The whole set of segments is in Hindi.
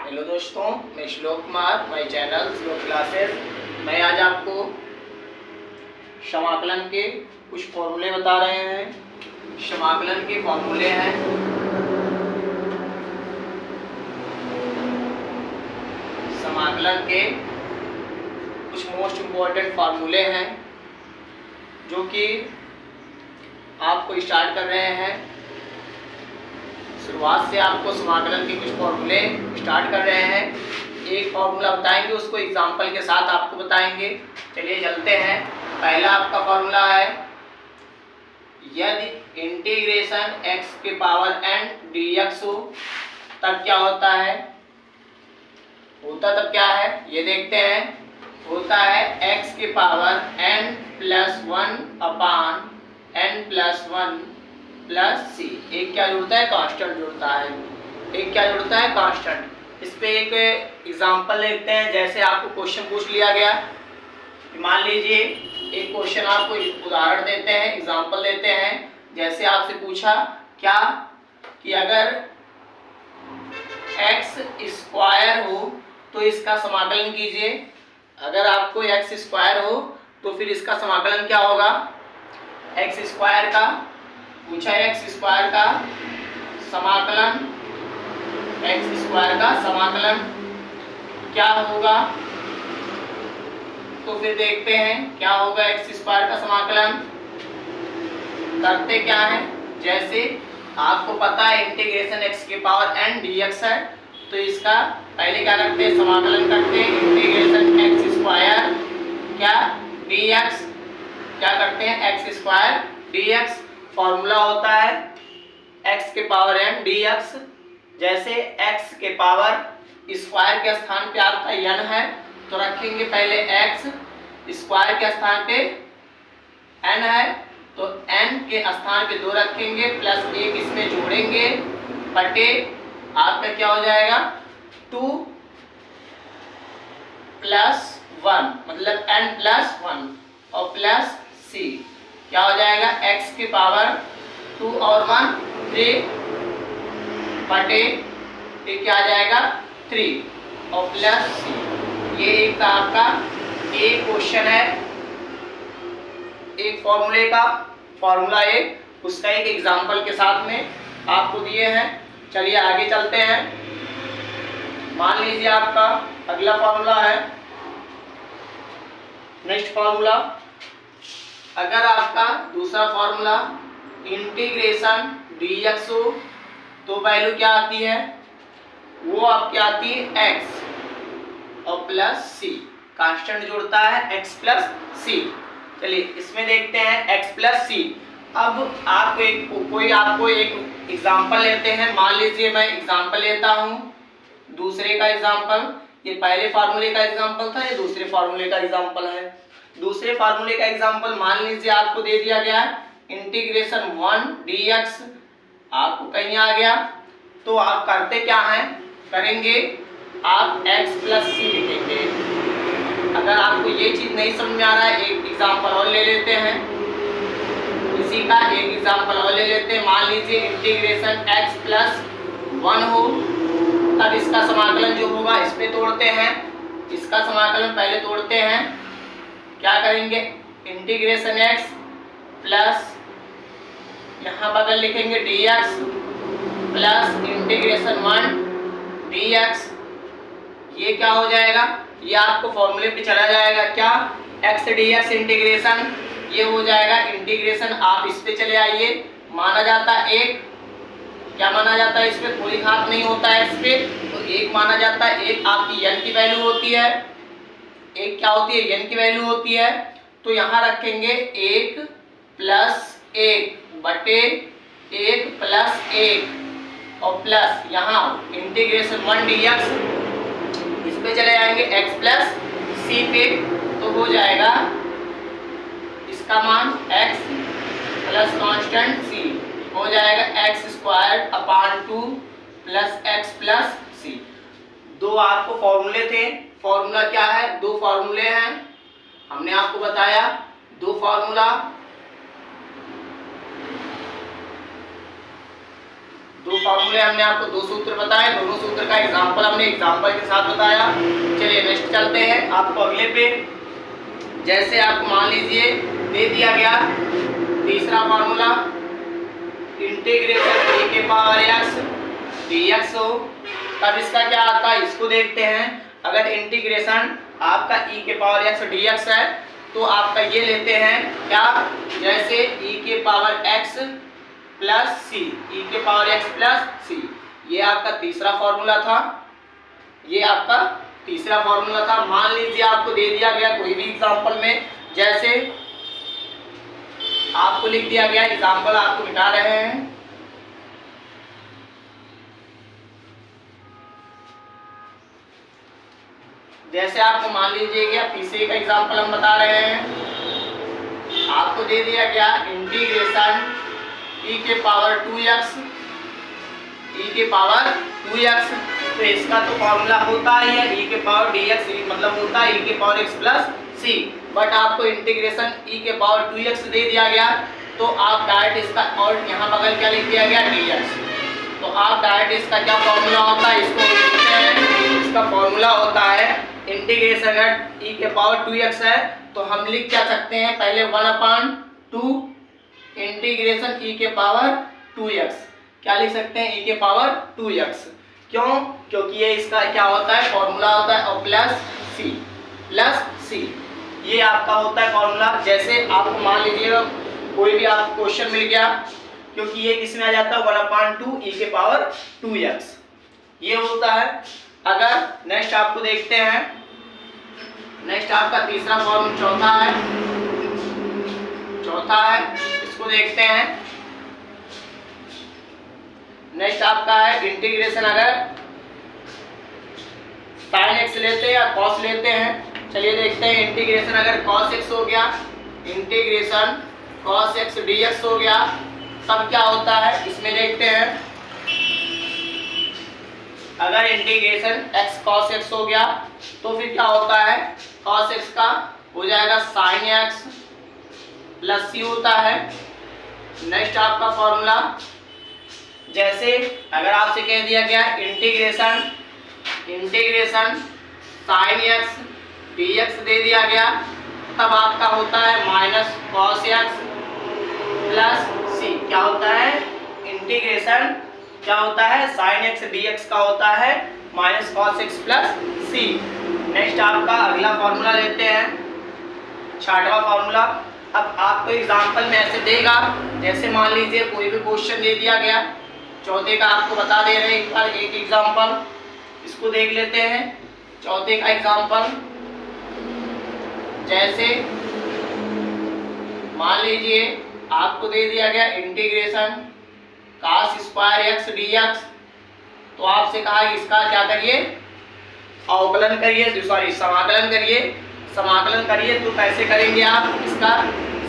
हेलो दोस्तों, मैं श्लोक कुमार, माय चैनल श्लोक क्लासेस। मैं आज आपको समाकलन के कुछ फॉर्मूले बता रहे हैं। समाकलन के फॉर्मूले हैं समाकलन के कुछ मोस्ट इम्पोर्टेंट फार्मूले हैं जो कि आपको स्टार्ट कर रहे हैं। शुरुआत से आपको समाकलन के कुछ फॉर्मूले स्टार्ट कर रहे हैं। एक फॉर्मूला बताएंगे, उसको एग्जांपल के साथ आपको बताएंगे। चलिए चलते हैं। पहला आपका फॉर्मूला है, यदि इंटीग्रेशन x के पावर n dx हो तब क्या होता है। होता तब क्या है ये देखते हैं। होता है x के पावर n प्लस 1 अपान n प्लस 1 प्लस सी। एक क्या जुड़ता है, कांस्टेंट जुड़ता है। एक क्या जुड़ता है, कांस्टेंट। इस पे एक एग्जांपल लेते हैं। जैसे आपको क्वेश्चन पूछ लिया गया, मान लीजिए एक क्वेश्चन आपको उदाहरण देते हैं, एग्जांपल देते हैं। जैसे आपसे पूछा क्या कि अगर x स्क्वायर हो तो इसका समाकलन कीजिए। अगर आपको x स्क्वायर हो तो फिर इसका समाकलन क्या होगा। x स्क्वायर का पूछा, x स्क्वायर का समाकलन, x स्क्वायर का समाकलन क्या होगा। तो फिर देखते हैं क्या होगा x स्क्वायर का समाकलन। करते क्या है, जैसे आपको पता है इंटीग्रेशन x के पावर n dx है, तो इसका पहले क्या करते हैं, समाकलन करते हैं। इंटीग्रेशन x स्क्वायर क्या dx, क्या करते हैं x स्क्वायर dx। फॉर्मूला होता है x के पावर n dx। जैसे x के पावर स्क्वायर के स्थान पे आपका n है तो रखेंगे पहले x, स्क्वायर के स्थान पे n है तो n के स्थान पे 2 रखेंगे, प्लस 1 इसमें जोड़ेंगे, बटे आपका क्या हो जाएगा 2 प्लस 1 मतलब n प्लस 1 और प्लस c। क्या हो जाएगा x के पावर 2 और 1 3 बटे क्या आ जाएगा 3 और प्लस c। ये एक था आपका एक क्वेश्चन है, एक फॉर्मूले का फॉर्मूला एक, उसका एक एग्जांपल के साथ में आपको दिए हैं। चलिए आगे चलते हैं। मान लीजिए आपका अगला फॉर्मूला है, नेक्स्ट फॉर्मूला। अगर आपका दूसरा फॉर्मूला इंटीग्रेशन dx हो तो वैल्यू क्या आती है, वो आपकी आती है x और प्लस c। कांस्टेंट जोड़ता है x प्लस c। चलिए इसमें देखते हैं x प्लस c। अब आपको एक एग्जांपल लेते हैं। मान लीजिए मैं एग्जांपल लेता हूँ दूसरे का एग्जांपल। ये पहले फार्मूले का एग्जांपल था, ये दूसरे फार्मूले का एग्जांपल है। दूसरे फार्मूले का एग्जांपल मान लीजिए आपको दे दिया गया है इंटीग्रेशन 1 dx। आपको कहीं आ गया तो आप करते क्या हैं, करेंगे आप x प्लस सी लिखेंगे। अगर आपको ये चीज नहीं समझ में आ रहा है, एक एग्जांपल और ले लेते हैं। इसी का एक एग्जांपल और ले लेते हैं। मान लीजिए इंटीग्रेशन x प्लस 1 हो तब इसका समाकलन जो होगा इस पे तोड़ते हैं। इसका समाकलन पहले तोड़ते हैं। क्या करेंगे, इंटीग्रेशन x प्लस यहाँ बगल लिखेंगे dx प्लस इंटीग्रेशन 1 dx। ये क्या हो जाएगा, ये आपको फॉर्मूले पे चला जाएगा। क्या x dx इंटीग्रेशन, ये हो जाएगा इंटीग्रेशन। आप इस पे चले आइए, माना जाता है एक, क्या माना जाता है, इस पे कोई घात नहीं होता है इस पे, तो एक माना जाता है। एक आपकी n की वैल्यू होती है, एक क्या होती है, n की वैल्यू होती है। तो यहाँ रखेंगे 1 प्लस 1 बटे 1 प्लस 1 और प्लस यहाँ इंटीग्रेशन 1 dx। इस पे चले जाएंगे x प्लस c पे, तो हो जाएगा इसका मान x प्लस कांस्टेंट c हो जाएगा x square upon 2 plus x plus c। दो आपको फॉर्मूले थे। फॉर्मूला क्या है, दो फॉर्मूले हैं, हमने आपको बताया दो फॉर्मूला। दो फॉर्मूले हमने आपको दो सूत्र बताए, दोनों सूत्र का एग्जांपल हमने एग्जांपल के साथ बताया। चलिए नेक्स्ट चलते हैं आपको अगले पे। जैसे आपको मान लीजिए दे दिया गया तीसरा फॉर्मूला इंटीग्रेशन e के पावर x dx हो, तब इसका क्या आता है इसको देखते हैं। अगर इंटीग्रेशन आपका e के पावर x dx है तो आपका ये लेते हैं क्या, जैसे e के पावर x प्लस सी, e के पावर x प्लस सी, ये आपका तीसरा फॉर्मूला था। ये आपका तीसरा फॉर्मूला था। मान लीजिए आपको दे दिया गया कोई भी एग्जांपल में, जैसे आपको लिख दिया गया, एग्जांपल आपको मिटा रहे हैं, जैसे आपको मान लीजिए गया तीसरे का एग्जांपल हम बता रहे हैं। आपको दे दिया गया इंटीग्रेशन e के पावर 2x, e के पावर 2x, तो इसका तो फॉर्मूला होता है e के पावर dx, मतलब होता है e के power x plus c, but आपको इंटीग्रेशन e के पावर 2x दे दिया गया तो आप डायरेक्ट इसका, और यहाँ बगल क्या लिख दिया गया dx, तो आप डायरेक्ट इसका क्या फॉर्मूला होता है इसको लिखते हैं। इसका फॉर्मूला होता है इंटीग्रेशन अगर e के पावर 2x है तो हम लिख क्या सकते हैं, पहले 1/2 इंटीग्रेशन e के पावर 2x, क्या लिख सकते हैं e के पावर 2x, क्यों, क्योंकि ये इसका क्या होता है फॉर्मूला होता है, और प्लस सी ये आपका होता है फॉर्मूला। जैसे आपको मान लीजिएगा कोई भी आपको क्वेश्चन मिल गया, क्योंकि ये किसमें आ जाता है 1/2 e के पावर 2x, ये होता है। अगर नेक्स्ट आपको देखते हैं, नेक्स्ट आपका तीसरा फॉर्मूला चौथा है, इसको देखते हैं। नेक्स्ट आपका है इंटीग्रेशन अगर sin x लेते हैं या cos लेते हैं। चलिए देखते हैं इंटीग्रेशन अगर cos x हो गया, इंटीग्रेशन cos x dx हो गया, तब क्या होता है इसमें देखते हैं। अगर इंटीग्रेशन x cos x हो गया तो फिर क्या होता है, cos x का हो जाएगा sin x प्लस c होता है। नेक्स्ट आपका फॉर्मूला, जैसे अगर आपसे कह दिया गया इंटीग्रेशन sin x dx दे दिया गया, तब आपका होता है minus cos x plus c, क्या होता है इंटीग्रेशन क्या होता है sin x dx का होता है minus cos x plus c। Next आपका अगला फॉर्मूला लेते हैं, छठवां फॉर्मूला। अब आपको एग्जांपल में ऐसे देगा, जैसे मान लीजिए कोई भी क्वेश्चन दे दिया गया, चौथे का आपको बता दे रहे हैं एक बार एक एग्जांपल, इसको देख लेते हैं। चौथे का एग्जांपल, जैसे मान लीजिए आपको दे दिया गया integration cos square x dx, तो आपसे कहा इसका क्या करिए, अवकलन करिए, सॉरी समाकलन करिए। तो कैसे करेंगे आप इसका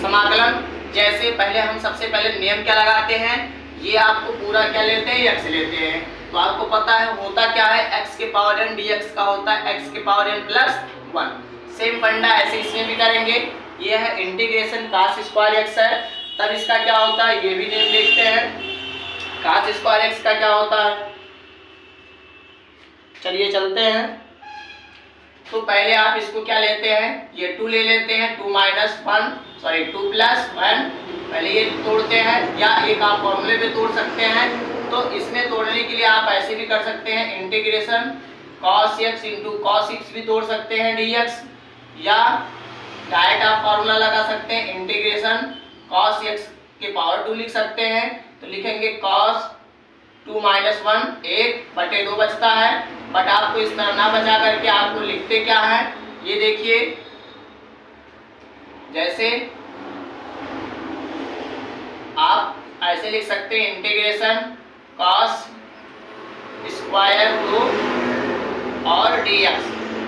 समाकलन, जैसे पहले हम सबसे पहले नियम क्या लगाते हैं, ये आपको पूरा क्या लेते हैं x लेते हैं, तो आपको पता है होता क्या है x के पावर n dx का होता है x के पावर n प्लस 1। सेम फंडा ऐसे इसमें भी करेंगे। ये है इंटीग्रेशन cos स्क्वायर x है, तब इसका क्या होता है ये भी नियम देखते हैं, cos स्क्वायर x का क्या होता है। चलिए चलते हैं, तो पहले आप इसको क्या लेते हैं, ये 2 ले लेते हैं, 2 प्लस 1, पहले ये तोड़ते हैं, या एक आप फॉर्मूले पे तोड़ सकते हैं। तो इसमें तोड़ने के लिए आप ऐसे भी कर सकते हैं, integration cos x into cos x भी तोड़ सकते हैं dx, या डायरेक्ट आप फॉर्मूला लगा सकते हैं, इंटीग्रेशन cos x के पावर 2 लिख सकते हैं। तो लिखेंगे cos 2 माइनस 1 1/2 बचता है, बट आपको इस तरह ना बचा करके आपको लिखते क्या है, ये देखिए, जैसे आप ऐसे लिख सकते हैं इंटीग्रेशन cos स्क्वायर 2 और dx,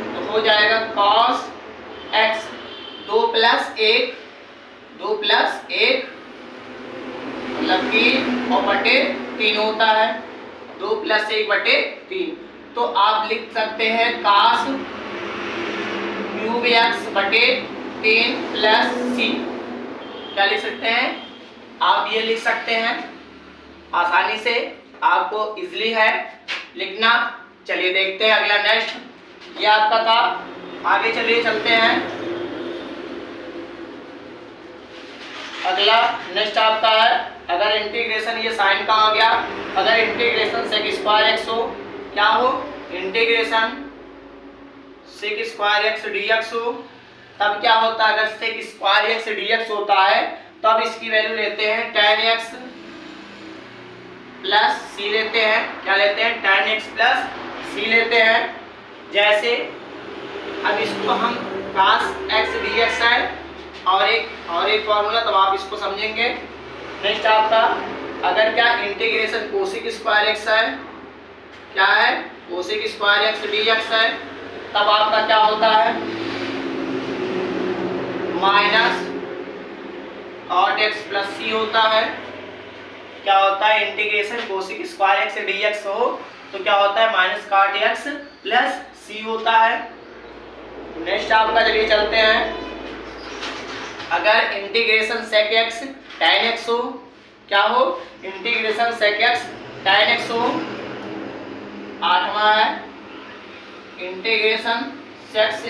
तो हो जाएगा cos x 2 प्लस 1 मतलब 3 और बटे 3 होता है, 2 प्लस 1/3। तो आप लिख सकते हैं cos क्यूब x बटे 3 प्लस c, क्या लिख सकते हैं आप, ये लिख सकते हैं आसानी से। आपको इजली है लिखना। चलिए देखते हैं अगला नेक्स्ट, ये आपका था। आगे चलिए चलते हैं, अगला नेक्स्ट आपका है, अगर इंटीग्रेशन, ये साइन का हो गया, अगर इंटीग्रेशन सेक स्क्वायर एक्स हो, क्या हो, integration sec square x dx हो, तब क्या होता है, अगर सेक स्क्वायर एक्स डीएक्स होता है तब इसकी वैल्यू लेते हैं tan x प्लस सी लेते हैं। क्या लेते हैं, tan x प्लस सी लेते हैं। जैसे अब इसको हम cos x dx है और एक फॉर्मूला, तब आप इसको समझेंगे। नेक्स्ट आपका, अगर क्या इंटीग्रेशन कोसेक स्क्वायर x है, क्या है, कोसेक स्क्वायर x dx है, तब आपका क्या होता है, माइनस cot x प्लस सी होता है। क्या होता है, integration cosec square x dx हो तो क्या होता है, माइनस cot x प्लस सी होता है। नेक्स्ट आपका चलिए चलते हैं, अगर integration sec x tan x हो, क्या हो, integration sec x tan x हो। आठवां है, इंटीग्रेशन sec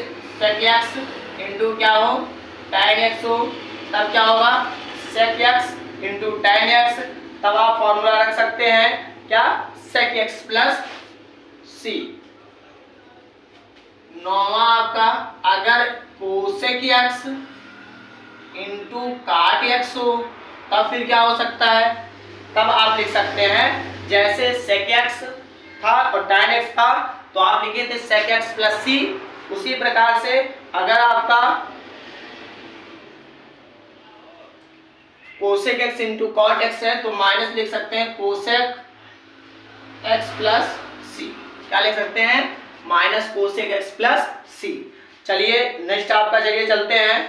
x इंटू क्या हो, tan x हो, तब क्या होगा, sec x into tan x, तब आप फॉर्मूला रख सकते हैं क्या, sec x प्लस सी। नौवां आपका, अगर cosec x into cot x हो, तब फिर क्या हो सकता है, तब आप लिख सकते हैं, जैसे sec x था और tan x था तो आप लिखे थे sec x प्लस सी। उसी प्रकार से अगर आपका cosec x into cot x है तो माइनस लिख सकते हैं कोसेक x प्लस सी। क्या लिख सकते हैं, माइनस कोसेक x प्लस सी। चलिए नेक्स्ट आपका जगह चलते हैं,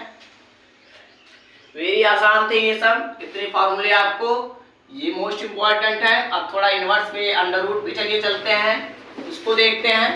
वेरी आसान थे ये सब, इतने फॉर्मूले आपको, ये मोस्ट इंपॉर्टेंट है। अब थोड़ा इनवर्स में अंडर रूट पे चलिए चलते हैं, इसको देखते हैं।